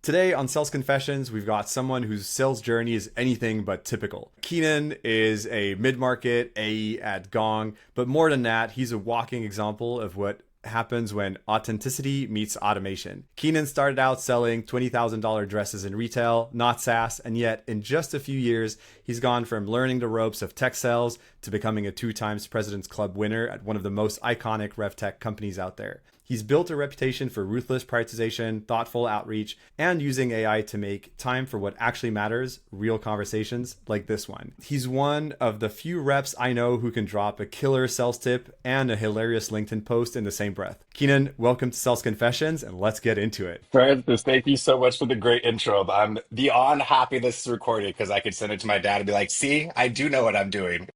Today on Sales Confessions, we've got someone whose sales journey is anything but typical. Keenan is a mid-market AE at Gong, but more than that, he's a walking example of what happens when authenticity meets automation. Keenan started out selling $20,000 dresses in retail, not SaaS, and yet in just a few years, he's gone from learning the ropes of tech sales to becoming a 2 times President's Club winner at one of the most iconic rev tech companies out there. He's built a reputation for ruthless prioritization, thoughtful outreach, and using AI to make time for what actually matters, real conversations like this one. He's one of the few reps I know who can drop a killer sales tip and a hilarious LinkedIn post in the same breath. Keenan, welcome to Sales Confessions, and let's get into it. Francis, thank you so much for the great intro. I'm beyond happy this is recorded because I could send it to my dad and be like, see, I do know what I'm doing.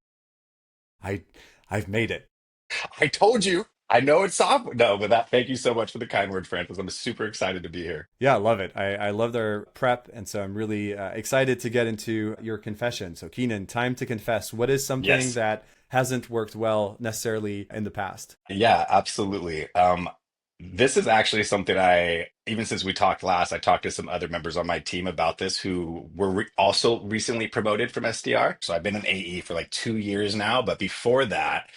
I, I've made it. I told you. I know it's soft. No, but thank you so much for the kind word, Francis. I'm super excited to be here. Yeah, I love it. I love their prep, and so I'm really excited to get into your confession. So, Keenan, time to confess. What is something Yes. that hasn't worked well necessarily in the past? Yeah, absolutely. This is actually something even since we talked last, I talked to some other members on my team about this who were also recently promoted from SDR. So I've been an AE for like 2 years now, but before that,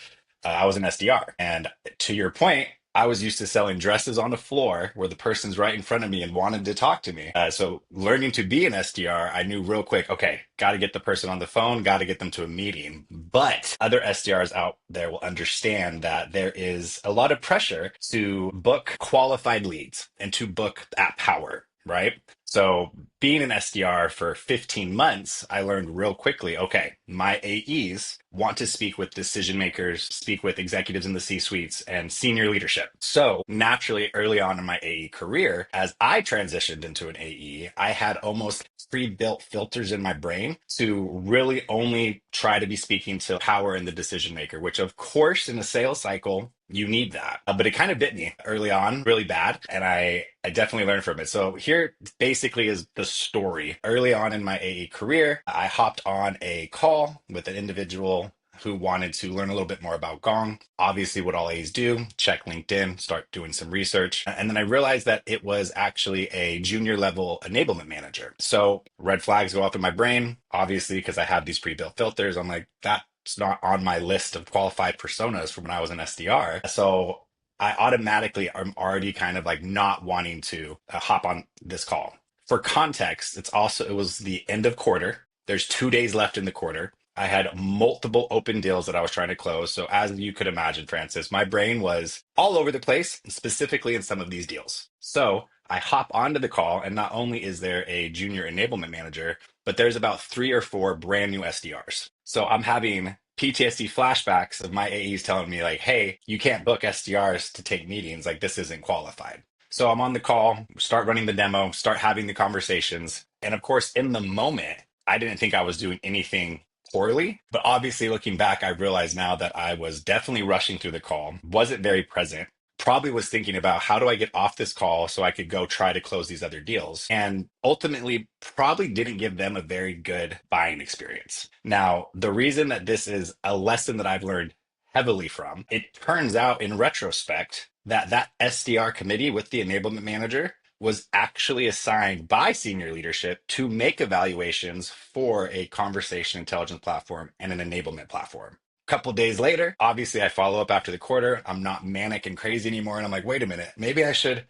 I was an SDR. And to your point, I was used to selling dresses on the floor where the person's right in front of me and wanted to talk to me. So learning to be an SDR, I knew real quick, okay, got to get the person on the phone, got to get them to a meeting. But other SDRs out there will understand that there is a lot of pressure to book qualified leads and to book at power. Right. So being an SDR for 15 months, I learned real quickly, okay, my AEs want to speak with decision makers, speak with executives in the C-suites and senior leadership. So naturally, early on in my AE career, as I transitioned into an AE, I had almost pre-built filters in my brain to really only try to be speaking to power in the decision maker, which of course in a sales cycle, you need that. But it kind of bit me early on really bad. And I definitely learned from it. So here basically is the story. Early on in my AE career, I hopped on a call with an individual who wanted to learn a little bit more about Gong. Obviously, what all A's do, check LinkedIn, start doing some research. And then I realized that it was actually a junior level enablement manager. So red flags go off in my brain, obviously, because I have these pre-built filters. I'm like, that's not on my list of qualified personas from when I was an SDR. So I automatically am already kind of like not wanting to hop on this call. For context, it was the end of quarter. There's 2 days left in the quarter. I had multiple open deals that I was trying to close. So as you could imagine, Francis, my brain was all over the place, specifically in some of these deals. So I hop onto the call, and not only is there a junior enablement manager, but there's about 3 or 4 brand new SDRs. So I'm having PTSD flashbacks of my AEs telling me like, hey, you can't book SDRs to take meetings. Like this isn't qualified. So I'm on the call, start running the demo, start having the conversations. And of course, in the moment, I didn't think I was doing anything poorly. But obviously, looking back, I realize now that I was definitely rushing through the call, wasn't very present, probably was thinking about how do I get off this call so I could go try to close these other deals. And ultimately, probably didn't give them a very good buying experience. Now, the reason that this is a lesson that I've learned heavily from, it turns out in retrospect that SDR committee with the enablement manager was actually assigned by senior leadership to make evaluations for a conversation intelligence platform and an enablement platform. Couple days later, obviously I follow up after the quarter. I'm not manic and crazy anymore. And I'm like, wait a minute, maybe I should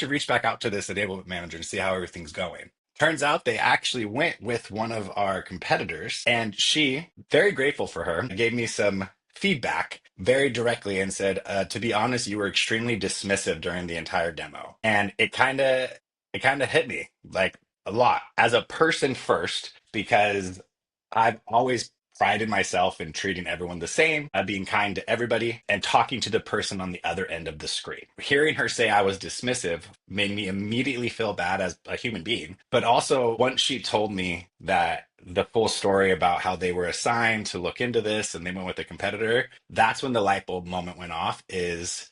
reach back out to this enablement manager to see how everything's going. Turns out they actually went with one of our competitors, and she, very grateful for her, gave me some feedback very directly and said, to be honest, you were extremely dismissive during the entire demo. And it kind of hit me like a lot as a person first, because I've always prided myself in treating everyone the same, being kind to everybody, and talking to the person on the other end of the screen. Hearing her say I was dismissive made me immediately feel bad as a human being. But also, once she told me that the full story about how they were assigned to look into this and they went with a competitor, that's when the light bulb moment went off. Is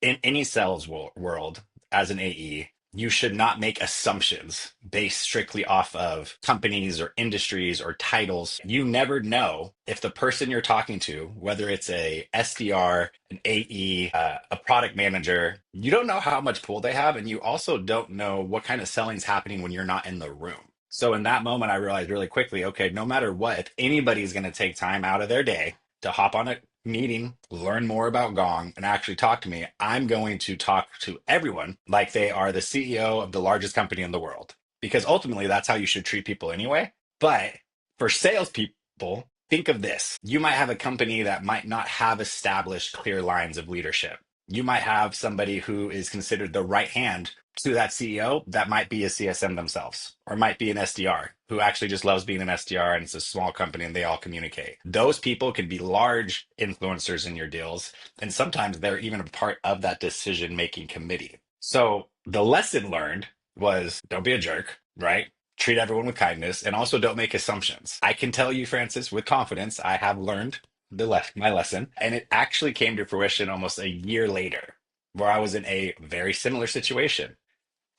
in any sales world as an AE, you should not make assumptions based strictly off of companies or industries or titles. You never know if the person you're talking to, whether it's a SDR, an AE, a product manager, you don't know how much pull they have. And you also don't know what kind of selling is happening when you're not in the room. So in that moment, I realized really quickly, okay, no matter what, if anybody's going to take time out of their day to hop on a meeting, learn more about Gong, and actually talk to me, I'm going to talk to everyone like they are the CEO of the largest company in the world. Because ultimately, that's how you should treat people anyway. But for salespeople, think of this. You might have a company that might not have established clear lines of leadership. You might have somebody who is considered the right hand to that CEO that might be a CSM themselves, or might be an SDR who actually just loves being an SDR and it's a small company and they all communicate. Those people can be large influencers in your deals. And sometimes they're even a part of that decision making committee. So the lesson learned was don't be a jerk, right? Treat everyone with kindness and also don't make assumptions. I can tell you, Francis, with confidence, I have learned my lesson, and it actually came to fruition almost a year later, where I was in a very similar situation.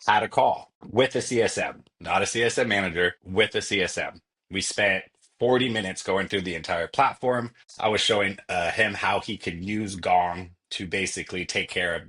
Had a call with a CSM, not a CSM manager, with a CSM. We spent 40 minutes going through the entire platform. I was showing him how he could use Gong to basically take care of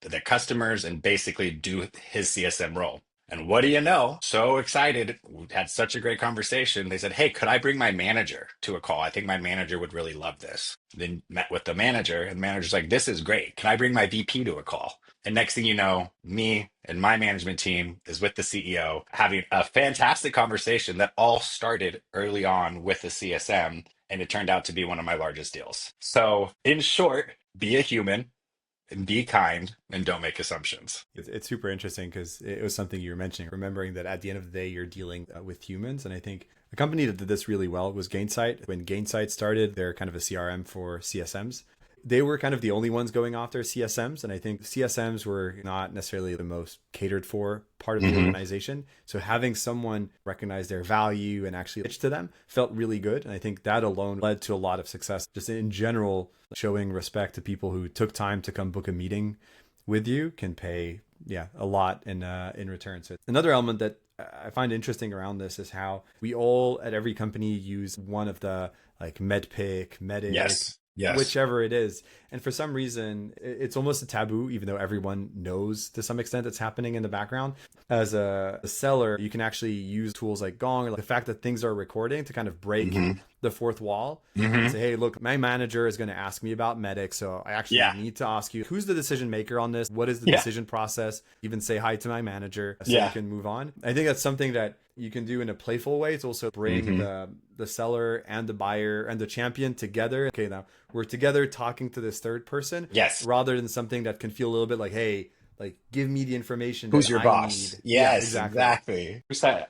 the customers and basically do his CSM role. And what do you know? So excited. We had such a great conversation. They said, hey, could I bring my manager to a call? I think my manager would really love this. Then met with the manager, and the manager's like, this is great. Can I bring my VP to a call? And next thing you know, me and my management team is with the CEO having a fantastic conversation that all started early on with the CSM. And it turned out to be one of my largest deals. So, in short, be a human and be kind and don't make assumptions. It's super interesting because it was something you were mentioning, remembering that at the end of the day, you're dealing with humans. And I think a company that did this really well was Gainsight. When Gainsight started, they're kind of a CRM for CSMs. They were kind of the only ones going after CSMs. And I think CSMs were not necessarily the most catered for part of the organization. So having someone recognize their value and actually pitch to them felt really good. And I think that alone led to a lot of success. Just in general, showing respect to people who took time to come book a meeting with you can pay, a lot in return. So another element that I find interesting around this is how we all at every company use one of the like MedPick, Medic, Yes. whichever it is. And for some reason, it's almost a taboo, even though everyone knows to some extent it's happening in the background. As a seller, you can actually use tools like Gong, or like the fact that things are recording to kind of break the fourth wall and say, hey, look, my manager is going to ask me about Medic. So I actually need to ask you, who's the decision maker on this? What is the decision process? Even say hi to my manager so you can move on. I think that's something that you can do in a playful way to also bring the seller and the buyer and the champion together. Okay, now we're together talking to this third person. Yes. Rather than something that can feel a little bit like, hey, like give me the information Who's that your I boss? need. Yeah, Yes, exactly.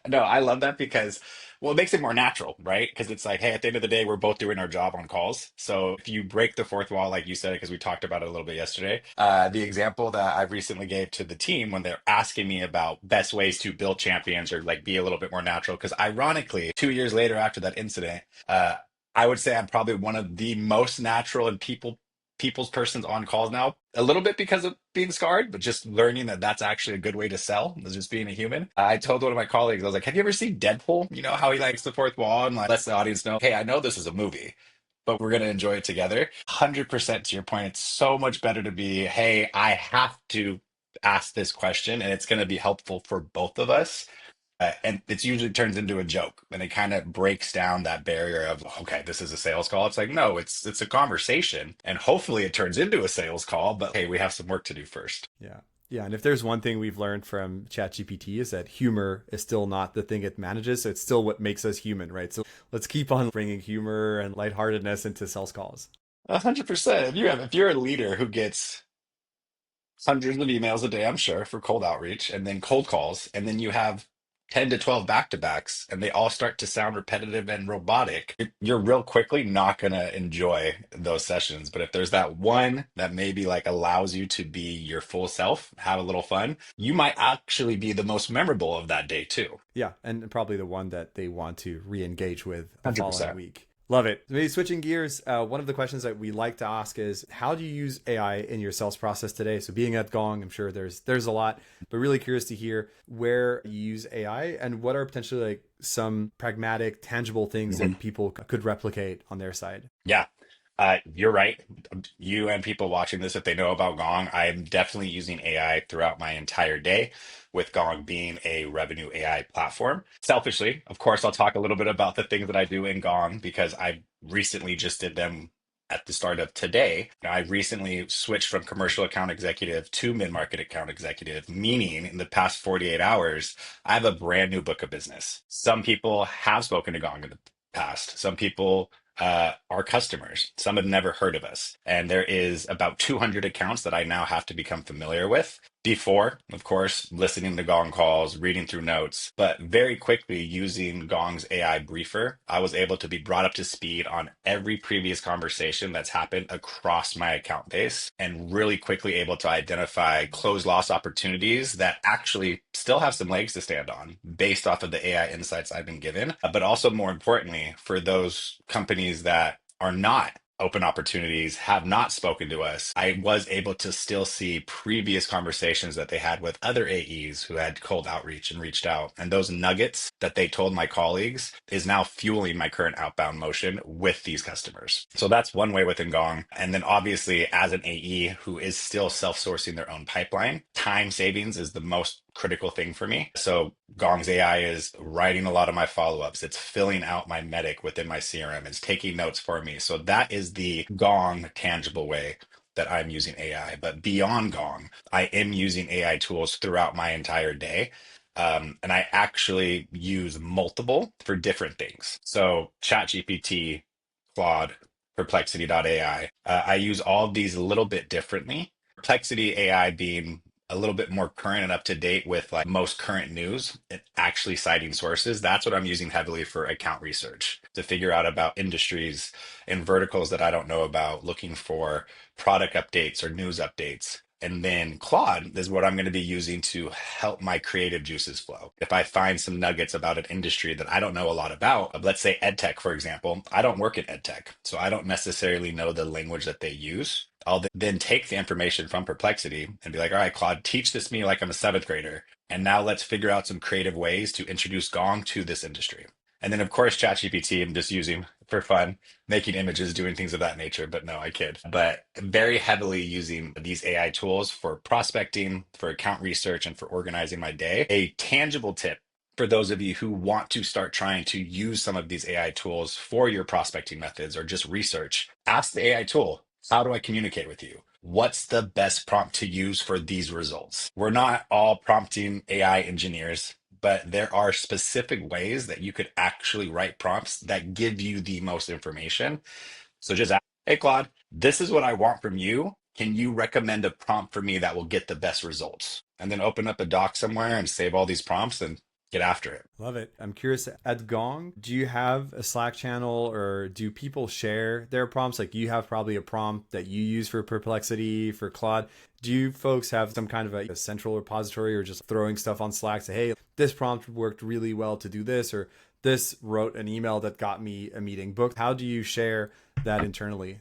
No, I love that because, well, it makes it more natural, right? Because it's like, hey, at the end of the day, we're both doing our job on calls. So if you break the fourth wall, like you said, because we talked about it a little bit yesterday, the example that I recently gave to the team when they're asking me about best ways to build champions or like be a little bit more natural, because ironically, 2 years later after that incident, I would say I'm probably one of the most natural and people's persons on calls now, a little bit because of being scarred, but just learning that that's actually a good way to sell is just being a human. I told one of my colleagues, I was like, have you ever seen Deadpool? You know how he likes the fourth wall and like lets the audience know, hey, I know this is a movie, but we're going to enjoy it together. 100% to your point. It's so much better to be, hey, I have to ask this question and it's going to be helpful for both of us. And it usually turns into a joke, and it kind of breaks down that barrier of, okay, this is a sales call. It's like, no, it's a conversation, and hopefully it turns into a sales call. But hey, we have some work to do first. Yeah. Yeah. And if there's one thing we've learned from ChatGPT is that humor is still not the thing it manages. So it's still what makes us human, right? So let's keep on bringing humor and lightheartedness into sales calls. 100%. If you're a leader who gets hundreds of emails a day, I'm sure, for cold outreach and then cold calls, and then you have 10 to 12 back-to-backs and they all start to sound repetitive and robotic, you're real quickly not going to enjoy those sessions. But if there's that one that maybe like allows you to be your full self, have a little fun, you might actually be the most memorable of that day too. Yeah. And probably the one that they want to re engage with the following 100%. week. Love it. Maybe switching gears, one of the questions that we like to ask is, how do you use AI in your sales process today? So being at Gong, I'm sure there's a lot, but really curious to hear where you use AI and what are potentially like some pragmatic, tangible things Mhm. that people could replicate on their side. Yeah. You're right. You and people watching this, if they know about Gong, I'm definitely using AI throughout my entire day, with Gong being a revenue AI platform. Selfishly, of course, I'll talk a little bit about the things that I do in Gong because I recently just did them at the start of today. I recently switched from commercial account executive to mid-market account executive, meaning in the past 48 hours, I have a brand new book of business. Some people have spoken to Gong in the past. Some people are customers. Some have never heard of us. And there is about 200 accounts that I now have to become familiar with. Before, of course, listening to Gong calls, reading through notes, but very quickly using Gong's AI briefer, I was able to be brought up to speed on every previous conversation that's happened across my account base and really quickly able to identify close loss opportunities that actually still have some legs to stand on based off of the AI insights I've been given. But also, more importantly, for those companies that are not open opportunities, have not spoken to us, I was able to still see previous conversations that they had with other AEs who had cold outreach and reached out. And those nuggets that they told my colleagues is now fueling my current outbound motion with these customers. So that's one way within Gong. And then obviously, as an AE who is still self-sourcing their own pipeline, time savings is the most critical thing for me. So Gong's AI is writing a lot of my follow-ups. It's filling out my medic within my CRM. It's taking notes for me. So that is the Gong tangible way that I'm using AI. But beyond Gong, I am using AI tools throughout my entire day. And I actually use multiple for different things. So ChatGPT, Claude, Perplexity.ai. I use all of these a little bit differently. Perplexity AI being a little bit more current and up to date with like most current news and actually citing sources. That's what I'm using heavily for account research to figure out about industries and verticals that I don't know about, looking for product updates or news updates. And then Claude is what I'm going to be using to help my creative juices flow. If I find some nuggets about an industry that I don't know a lot about, let's say edtech, for example, I don't work in edtech, so I don't necessarily know the language that they use. I'll then take the information from Perplexity and be like, all right, Claude, teach this me like I'm a seventh grader. And now let's figure out some creative ways to introduce Gong to this industry. And then, of course, ChatGPT, I'm just using for fun, making images, doing things of that nature. But no, I kid. But very heavily using these AI tools for prospecting, for account research, and for organizing my day. A tangible tip for those of you who want to start trying to use some of these AI tools for your prospecting methods or just research, ask the AI tool, how do I communicate with you? What's the best prompt to use for these results? We're not all prompting AI engineers, but there are specific ways that you could actually write prompts that give you the most information. So just ask, hey, Claude, this is what I want from you. Can you recommend a prompt for me that will get the best results? And then open up a doc somewhere and save all these prompts and get after it. Love it. I'm curious, at Gong, do you have a Slack channel or do people share their prompts? Like you have probably a prompt that you use for Perplexity, for Claude. Do you folks have some kind of a central repository or just throwing stuff on Slack, say, hey, this prompt worked really well to do this, or this wrote an email that got me a meeting booked? How do you share that internally?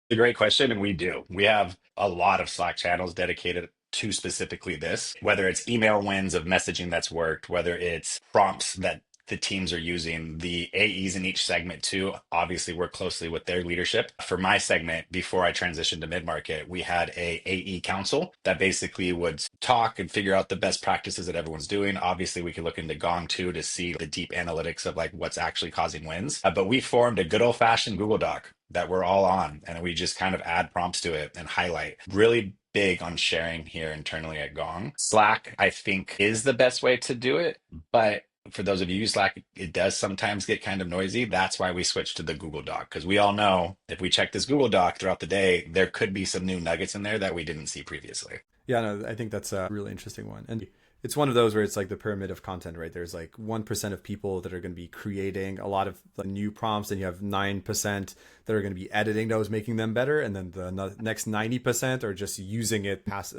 A great question, and we do. We have a lot of Slack channels dedicated to specifically this, whether it's email wins of messaging that's worked, whether it's prompts that the teams are using, the AEs in each segment too. Obviously, work closely with their leadership. For my segment, before I transitioned to mid-market, we had a AE council that basically would talk and figure out the best practices that everyone's doing. Obviously, we could look into Gong too to see the deep analytics of like what's actually causing wins. But we formed a good old-fashioned Google Doc that we're all on, and we just kind of add prompts to it and highlight. Really big on sharing here internally at Gong. Slack, I think, is the best way to do it, but for those of you who use Slack, it does sometimes get kind of noisy. That's why we switched to the Google Doc, because we all know if we check this Google Doc throughout the day, there could be some new nuggets in there that we didn't see previously. Yeah, no, I think that's a really interesting one. And it's one of those where it's like the pyramid of content, right? There's like 1% of people that are going to be creating a lot of like new prompts, and you have 9% that are going to be editing those, making them better. And then the next 90% are just using it past,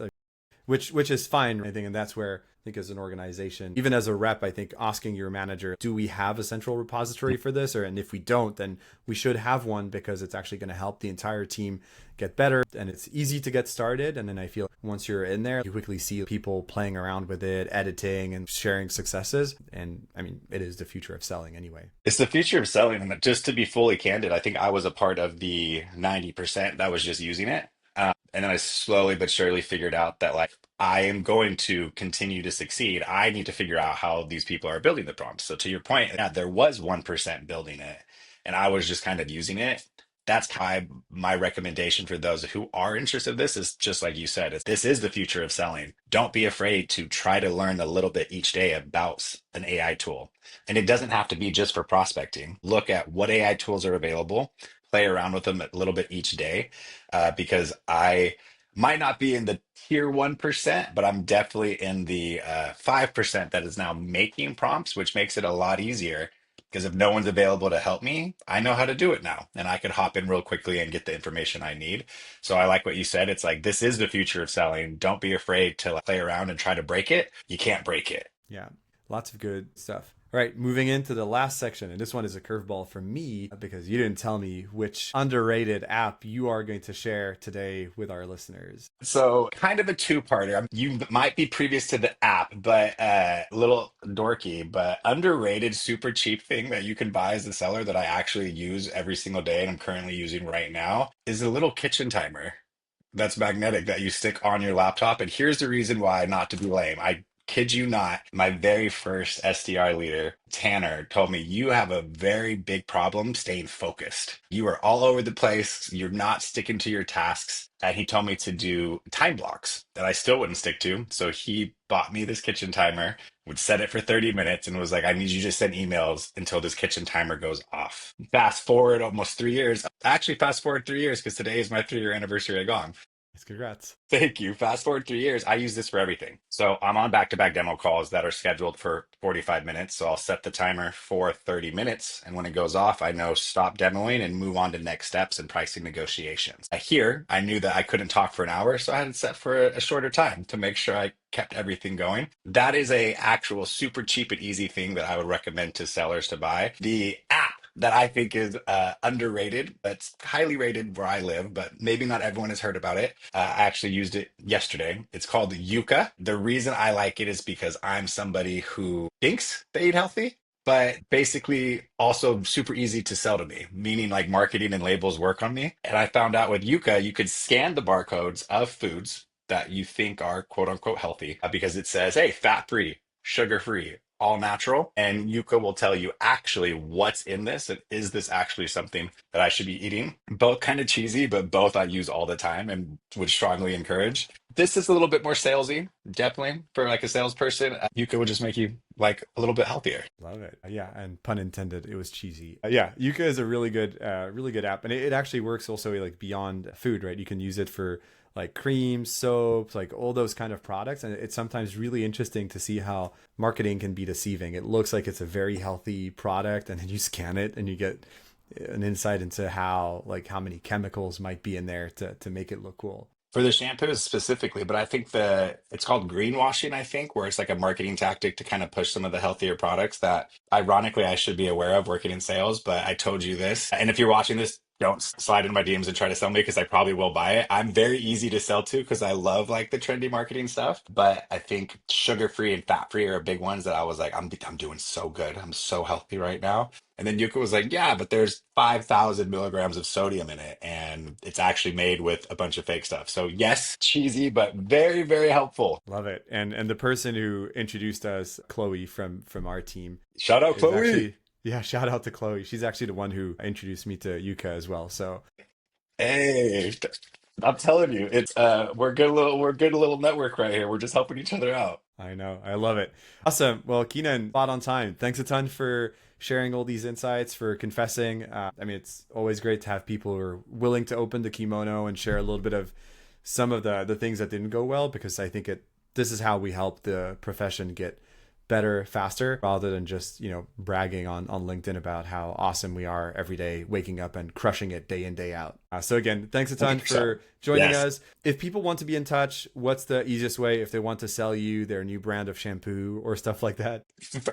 which is fine, I think. And that's where I think as an organization, even as a rep, I think asking your manager, do we have a central repository for this? And if we don't, then we should have one, because it's actually going to help the entire team get better. And it's easy to get started. And then I feel once you're in there, you quickly see people playing around with it, editing and sharing successes. And I mean, it is the future of selling anyway. It's the future of selling. And just to be fully candid, I think I was a part of the 90% that was just using it. And then I slowly but surely figured out that like I am going to continue to succeed. I need to figure out how these people are building the prompts. So to your point, yeah, there was 1% building it, and I was just kind of using it. That's how my recommendation for those who are interested in this is just like you said, this is the future of selling. Don't be afraid to try to learn a little bit each day about an AI tool. And it doesn't have to be just for prospecting. Look at what AI tools are available, play around with them a little bit each day, because I might not be in the tier 1%, but I'm definitely in the 5% that is now making prompts, which makes it a lot easier. Because if no one's available to help me, I know how to do it now. And I can hop in real quickly and get the information I need. So I like what you said. It's like, this is the future of selling. Don't be afraid to like, play around and try to break it. You can't break it. Yeah, lots of good stuff. All right, moving into the last section, and this one is a curveball for me because you didn't tell me which underrated app you are going to share today with our listeners. So kind of a two-parter. You might be previous to the app, but a little dorky, but underrated, super cheap thing that you can buy as a seller that I actually use every single day and I'm currently using right now is a little kitchen timer that's magnetic that you stick on your laptop. And here's the reason why, not to be lame. I kid you not, my very first SDR leader, Tanner, told me, you have a very big problem staying focused. You are all over the place. You're not sticking to your tasks. And he told me to do time blocks that I still wouldn't stick to. So he bought me this kitchen timer, would set it for 30 minutes, and was like, I need you to send emails until this kitchen timer goes off. Fast forward almost 3 years. Actually, fast forward 3 years because today is my 3-year anniversary at Gong. Congrats. Thank you. Fast forward 3 years, I use this for everything. So I'm on back-to-back demo calls that are scheduled for 45 minutes. So I'll set the timer for 30 minutes. And when it goes off, I know stop demoing and move on to next steps and pricing negotiations. Here, I knew that I couldn't talk for an hour, so I had it set for a shorter time to make sure I kept everything going. That is a actual super cheap and easy thing that I would recommend to sellers to buy. The app that I think is underrated, that's highly rated where I live, but maybe not everyone has heard about it. I actually used it yesterday. It's called Yuka. The reason I like it is because I'm somebody who thinks they eat healthy, but basically also super easy to sell to me, meaning like marketing and labels work on me. And I found out with Yuka, you could scan the barcodes of foods that you think are quote unquote healthy because it says, hey, fat free, sugar free, all natural. And Yuka will tell you actually what's in this and is this actually something that I should be eating. Both kind of cheesy, but both I use all the time and would strongly encourage. This is a little bit more salesy, definitely for like a salesperson. Yuka would just make you like a little bit healthier. Love it. Yeah, and pun intended, it was cheesy. Yeah, Yuka is a really good app, and it actually works also like beyond food, right? You can use it for like creams, soaps, like all those kind of products. And it's sometimes really interesting to see how marketing can be deceiving. It looks like it's a very healthy product, and then you scan it and you get an insight into how many chemicals might be in there to make it look cool. For the shampoos specifically, but I think it's called greenwashing, I think, where it's like a marketing tactic to kind of push some of the healthier products that ironically I should be aware of working in sales, but I told you this. And if you're watching this, don't slide in my DMs and try to sell me because I probably will buy it. I'm very easy to sell to because I love like the trendy marketing stuff, but I think sugar-free and fat-free are big ones that I was like, I'm doing so good. I'm so healthy right now. And then Yuka was like, yeah, but there's 5,000 milligrams of sodium in it, and it's actually made with a bunch of fake stuff. So yes, cheesy, but very, very helpful. Love it. And the person who introduced us, Chloe from our team. Shout out, Chloe. Actually, yeah, shout out to Chloe. She's actually the one who introduced me to Yuka as well. So hey, I'm telling you, it's we're good little network right here. We're just helping each other out. I know. I love it. Awesome. Well, Keenan, spot on time. Thanks a ton for sharing all these insights, for confessing. I mean, it's always great to have people who are willing to open the kimono and share a little bit of some of the things that didn't go well, because I think this is how we help the profession get better faster, rather than just, bragging on LinkedIn about how awesome we are every day, waking up and crushing it day in, day out. So again, thanks a ton 100%. for joining Yes. us. If people want to be in touch, what's the easiest way if they want to sell you their new brand of shampoo or stuff like that?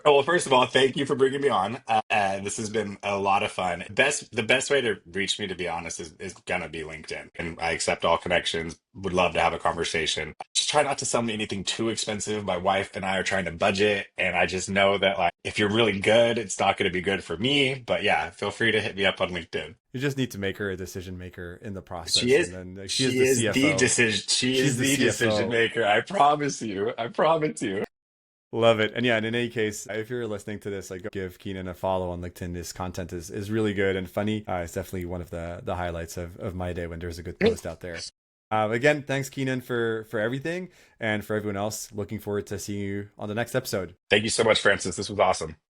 Well, first of all, thank you for bringing me on. This has been a lot of fun. The best way to reach me, to be honest, is gonna be LinkedIn, and I accept all connections. Would love to have a conversation. Just try not to sell me anything too expensive. My wife and I are trying to budget, and I just know that like if you're really good, it's not going to be good for me. But yeah, feel free to hit me up on LinkedIn. You just need to make her a decision maker in the She process, and is then she is she the is the CFO. decision she She's is the the decision CFO. maker. I promise you. I promise you. Love it. And yeah, and in any case, if you're listening to this, like give Keenan a follow on LinkedIn. His content is really good and funny. It's definitely one of the highlights of my day when there's a good post out there. Again, thanks Keenan for everything, and for everyone else. Looking forward to seeing you on the next episode. Thank you so much, Francis. This was awesome.